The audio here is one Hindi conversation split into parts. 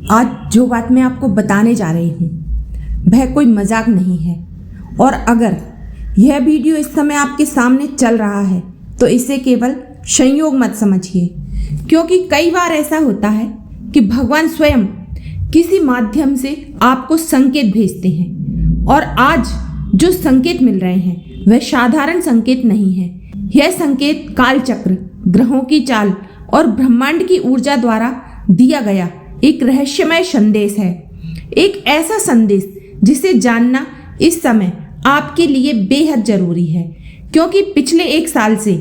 आज जो बात मैं आपको बताने जा रही हूँ वह कोई मजाक नहीं है। और अगर यह वीडियो इस समय आपके सामने चल रहा है तो इसे केवल संयोग मत समझिए, क्योंकि कई बार ऐसा होता है कि भगवान स्वयं किसी माध्यम से आपको संकेत भेजते हैं। और आज जो संकेत मिल रहे हैं वह साधारण संकेत नहीं है। यह संकेत कालचक्र, ग्रहों की चाल और ब्रह्मांड की ऊर्जा द्वारा दिया गया एक रहस्यमय संदेश है। एक ऐसा संदेश जिसे जानना इस समय आपके लिए बेहद जरूरी है, क्योंकि पिछले 1 साल से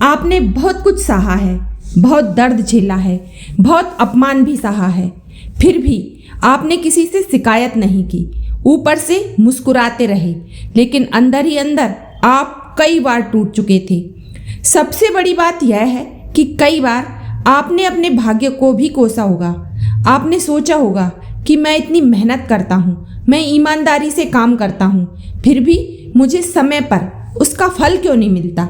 आपने बहुत कुछ सहा है, बहुत दर्द झेला है, बहुत अपमान भी सहा है। फिर भी आपने किसी से शिकायत नहीं की, ऊपर से मुस्कुराते रहे, लेकिन अंदर ही अंदर आप कई बार टूट चुके थे। सबसे बड़ी बात यह है कि कई बार आपने अपने भाग्य को भी कोसा होगा। आपने सोचा होगा कि मैं इतनी मेहनत करता हूँ, मैं ईमानदारी से काम करता हूँ, फिर भी मुझे समय पर उसका फल क्यों नहीं मिलता।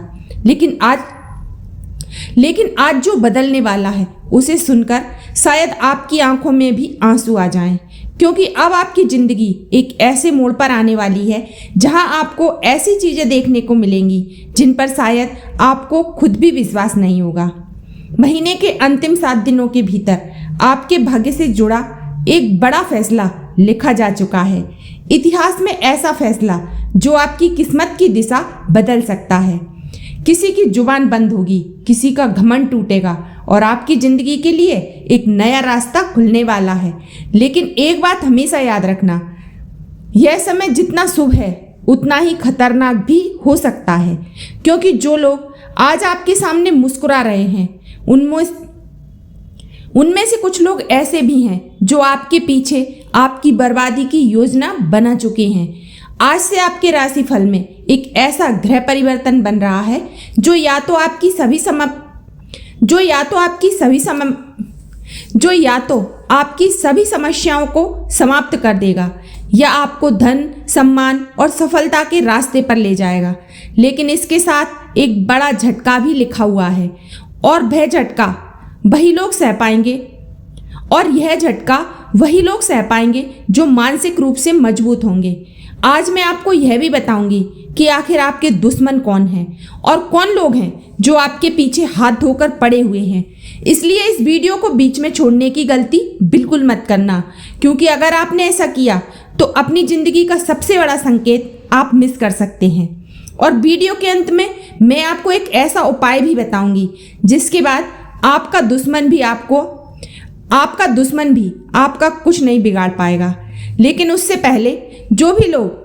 लेकिन आज जो बदलने वाला है उसे सुनकर शायद आपकी आंखों में भी आंसू आ जाएं, क्योंकि अब आपकी ज़िंदगी एक ऐसे मोड़ पर आने वाली है जहां आपको ऐसी चीज़ें देखने को मिलेंगी जिन पर शायद आपको खुद भी विश्वास नहीं होगा। महीने के अंतिम 7 दिनों के भीतर आपके भाग्य से जुड़ा एक बड़ा फैसला लिखा जा चुका है। इतिहास में ऐसा फैसला जो आपकी किस्मत की दिशा बदल सकता है। किसी की जुबान बंद होगी, किसी का घमंड टूटेगा और आपकी जिंदगी के लिए एक नया रास्ता खुलने वाला है। लेकिन एक बात हमेशा याद रखना, यह समय जितना शुभ है उतना ही खतरनाक भी हो सकता है, क्योंकि जो लोग आज आपके सामने मुस्कुरा रहे हैं उनमें से कुछ लोग ऐसे भी हैं जो आपके पीछे आपकी बर्बादी की योजना बना चुके हैं। आज से आपके राशिफल में एक ऐसा ग्रह परिवर्तन बन रहा है जो या तो आपकी सभी समस्याओं को समाप्त कर देगा या आपको धन, सम्मान और सफलता के रास्ते पर ले जाएगा। लेकिन इसके साथ एक बड़ा झटका भी लिखा हुआ है, और वह झटका वही लोग सह पाएंगे जो मानसिक रूप से मजबूत होंगे। आज मैं आपको यह भी बताऊंगी कि आखिर आपके दुश्मन कौन हैं और कौन लोग हैं जो आपके पीछे हाथ धोकर पड़े हुए हैं। इसलिए इस वीडियो को बीच में छोड़ने की गलती बिल्कुल मत करना, क्योंकि अगर आपने ऐसा किया तो अपनी ज़िंदगी का सबसे बड़ा संकेत आप मिस कर सकते हैं। और वीडियो के अंत में मैं आपको एक ऐसा उपाय भी बताऊंगी जिसके बाद आपका दुश्मन भी आपका कुछ नहीं बिगाड़ पाएगा। लेकिन उससे पहले जो भी लोग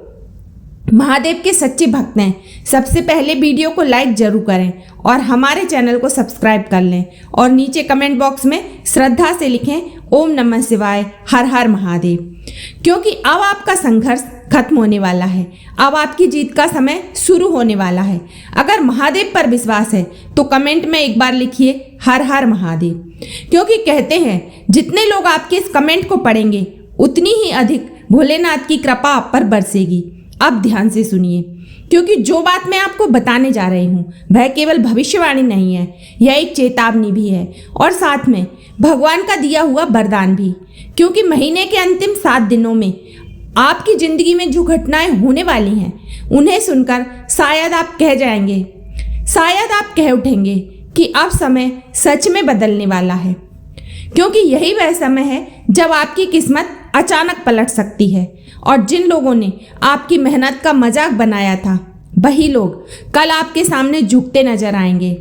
महादेव के सच्चे भक्त हैं, सबसे पहले वीडियो को लाइक जरूर करें और हमारे चैनल को सब्सक्राइब कर लें और नीचे कमेंट बॉक्स में श्रद्धा से लिखें ओम नमः शिवाय, हर हर महादेव। क्योंकि अब आपका संघर्ष खत्म होने वाला है, अब आपकी जीत का समय शुरू होने वाला है। अगर महादेव पर विश्वास है तो कमेंट में एक बार लिखिए हर हर महादेव, क्योंकि कहते हैं जितने लोग आपके इस कमेंट को पढ़ेंगे उतनी ही अधिक भोलेनाथ की कृपा आप पर बरसेगी। अब ध्यान से सुनिए, क्योंकि जो बात मैं आपको बताने जा रही हूँ वह केवल भविष्यवाणी नहीं है, यह एक चेतावनी भी है और साथ में भगवान का दिया हुआ वरदान भी। क्योंकि महीने के अंतिम 7 दिनों में आपकी ज़िंदगी में जो घटनाएं होने वाली हैं उन्हें सुनकर शायद आप कह उठेंगे कि अब समय सच में बदलने वाला है। क्योंकि यही वह समय है जब आपकी किस्मत अचानक पलट सकती है और जिन लोगों ने आपकी मेहनत का मजाक बनाया था वही लोग कल आपके सामने झुकते नजर आएंगे।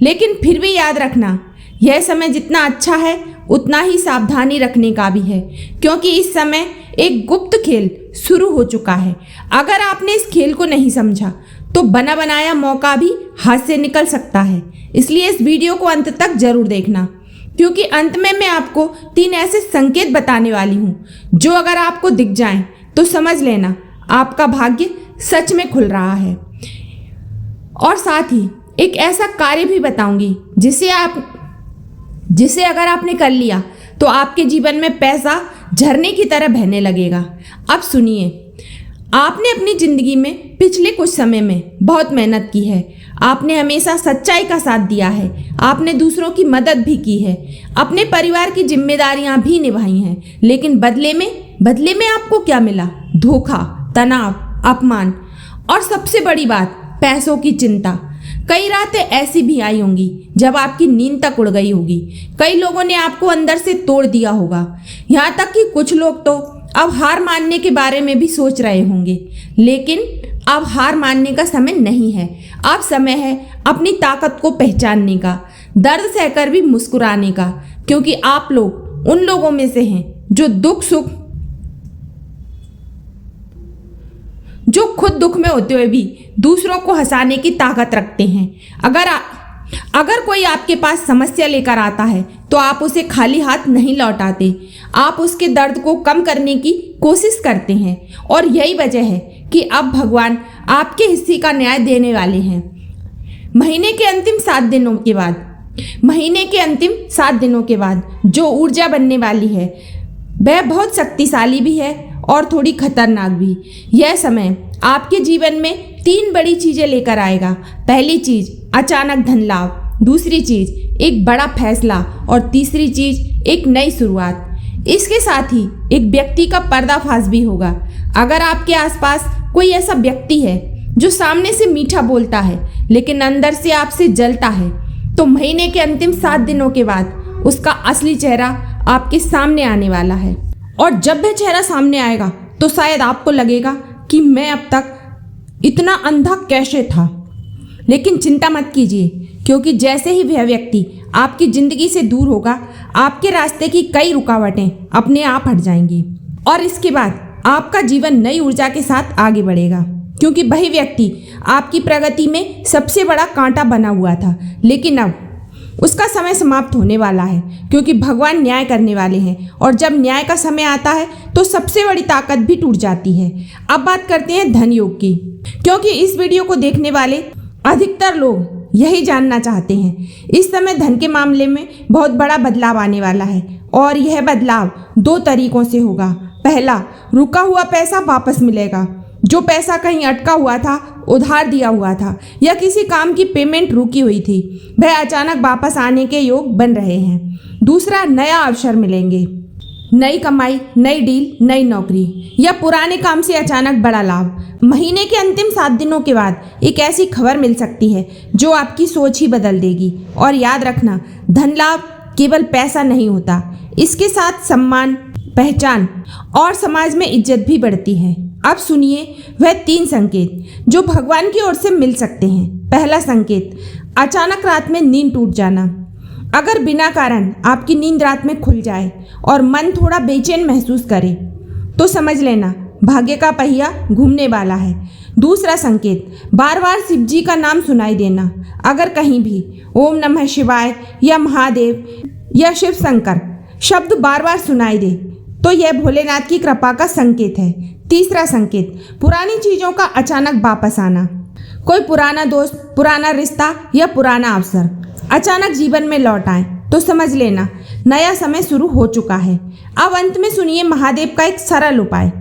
लेकिन फिर भी याद रखना, यह समय जितना अच्छा है उतना ही सावधानी रखने का भी है, क्योंकि इस समय एक गुप्त खेल शुरू हो चुका है। अगर आपने इस खेल को नहीं समझा तो बना बनाया मौका भी हाथ से निकल सकता है। इसलिए इस वीडियो को अंत तक जरूर देखना, क्योंकि अंत में मैं आपको 3 ऐसे संकेत बताने वाली हूँ जो अगर आपको दिख जाएं तो समझ लेना आपका भाग्य सच में खुल रहा है। और साथ ही एक ऐसा कार्य भी बताऊंगी जिसे अगर आपने कर लिया तो आपके जीवन में पैसा झरने की तरह बहने लगेगा। अब सुनिए, आपने अपनी ज़िंदगी में पिछले कुछ समय में बहुत मेहनत की है, आपने हमेशा सच्चाई का साथ दिया है, आपने दूसरों की मदद भी की है, अपने परिवार की जिम्मेदारियां भी निभाई हैं, लेकिन बदले में आपको क्या मिला? धोखा, तनाव, अपमान और सबसे बड़ी बात, पैसों की चिंता। कई रातें ऐसी भी आई होंगी जब आपकी नींद तक उड़ गई होगी। कई लोगों ने आपको अंदर से तोड़ दिया होगा। यहाँ तक कि कुछ लोग तो अब हार मानने के बारे में भी सोच रहे होंगे, लेकिन अब हार मानने का समय नहीं है। अब समय है अपनी ताकत को पहचानने का, दर्द सहकर भी मुस्कुराने का, क्योंकि आप लोग उन लोगों में से हैं जो खुद दुख में होते हुए भी दूसरों को हंसाने की ताकत रखते हैं। अगर कोई आपके पास समस्या लेकर आता है तो आप उसे खाली हाथ नहीं लौटाते, आप उसके दर्द को कम करने की कोशिश करते हैं। और यही वजह है कि अब भगवान आपके हिस्से का न्याय देने वाले हैं। महीने के अंतिम 7 दिनों के बाद जो ऊर्जा बनने वाली है वह बहुत शक्तिशाली भी है और थोड़ी खतरनाक भी। यह समय आपके जीवन में 3 बड़ी चीजें लेकर आएगा। पहली चीज अचानक धन लाभ, दूसरी चीज एक बड़ा फैसला और तीसरी चीज एक नई शुरुआत। इसके साथ ही एक व्यक्ति का पर्दाफाश भी होगा। अगर आपके आसपास कोई ऐसा व्यक्ति है जो सामने से मीठा बोलता है लेकिन अंदर से आपसे जलता है, तो महीने के अंतिम 7 दिनों के बाद उसका असली चेहरा आपके सामने आने वाला है। और जब वह चेहरा सामने आएगा तो शायद आपको लगेगा कि मैं अब तक इतना अंधा कैसे था। लेकिन चिंता मत कीजिए, क्योंकि जैसे ही वह व्यक्ति आपकी जिंदगी से दूर होगा, आपके रास्ते की कई रुकावटें अपने आप हट जाएंगी और इसके बाद आपका जीवन नई ऊर्जा के साथ आगे बढ़ेगा। क्योंकि वही व्यक्ति आपकी प्रगति में सबसे बड़ा कांटा बना हुआ था, लेकिन अब उसका समय समाप्त होने वाला है, क्योंकि भगवान न्याय करने वाले हैं। और जब न्याय का समय आता है तो सबसे बड़ी ताकत भी टूट जाती है। अब बात करते हैं धन योग की, क्योंकि इस वीडियो को देखने वाले अधिकतर लोग यही जानना चाहते हैं। इस समय धन के मामले में बहुत बड़ा बदलाव आने वाला है और यह बदलाव 2 तरीकों से होगा। पहला, रुका हुआ पैसा वापस मिलेगा। जो पैसा कहीं अटका हुआ था, उधार दिया हुआ था या किसी काम की पेमेंट रुकी हुई थी, वह अचानक वापस आने के योग बन रहे हैं। दूसरा, नया अवसर मिलेंगे, नई कमाई, नई डील, नई नौकरी या पुराने काम से अचानक बड़ा लाभ। महीने के अंतिम 7 दिनों के बाद एक ऐसी खबर मिल सकती है जो आपकी सोच ही बदल देगी। और याद रखना, धन लाभ केवल पैसा नहीं होता, इसके साथ सम्मान, पहचान और समाज में इज्जत भी बढ़ती है। अब सुनिए वह 3 संकेत जो भगवान की ओर से मिल सकते हैं। पहला संकेत, अचानक रात में नींद टूट जाना। अगर बिना कारण आपकी नींद रात में खुल जाए और मन थोड़ा बेचैन महसूस करे तो समझ लेना भाग्य का पहिया घूमने वाला है। दूसरा संकेत, बार बार शिव जी का नाम सुनाई देना। अगर कहीं भी ओम नमः शिवाय या महादेव या शिव शंकर शब्द बार बार सुनाई दे तो यह भोलेनाथ की कृपा का संकेत है। तीसरा संकेत, पुरानी चीज़ों का अचानक वापस आना। कोई पुराना दोस्त, पुराना रिश्ता या पुराना अवसर अचानक जीवन में लौट आए तो समझ लेना नया समय शुरू हो चुका है। अब अंत में सुनिए महादेव का एक सरल उपाय।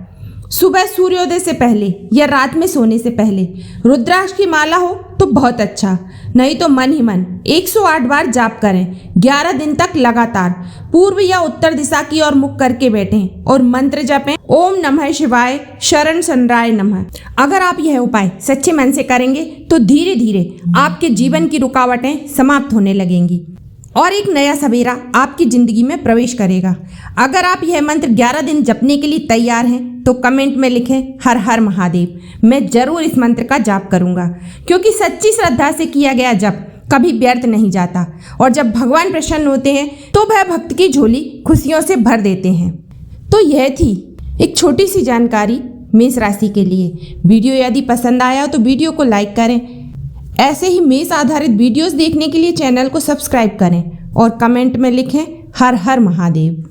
सुबह सूर्योदय से पहले या रात में सोने से पहले रुद्राक्ष की माला हो तो बहुत अच्छा, नहीं तो मन ही मन 108 बार जाप करें। 11 दिन तक लगातार पूर्व या उत्तर दिशा की ओर मुख करके बैठें और मंत्र जपें, ओम नमः शिवाय, शरण शरणाय नमः। अगर आप यह उपाय सच्चे मन से करेंगे तो धीरे धीरे आपके जीवन की रुकावटें समाप्त होने लगेंगी और एक नया सवेरा आपकी जिंदगी में प्रवेश करेगा। अगर आप यह मंत्र 11 दिन जपने के लिए तैयार हैं तो कमेंट में लिखें हर हर महादेव। मैं जरूर इस मंत्र का जाप करूंगा, क्योंकि सच्ची श्रद्धा से किया गया जप कभी व्यर्थ नहीं जाता और जब भगवान प्रसन्न होते हैं तो वह भक्त की झोली खुशियों से भर देते हैं। तो यह थी एक छोटी सी जानकारी मेष राशि के लिए। वीडियो यदि पसंद आया तो वीडियो को लाइक करें। ऐसे ही मेष आधारित वीडियोस देखने के लिए चैनल को सब्सक्राइब करें और कमेंट में लिखें हर हर महादेव।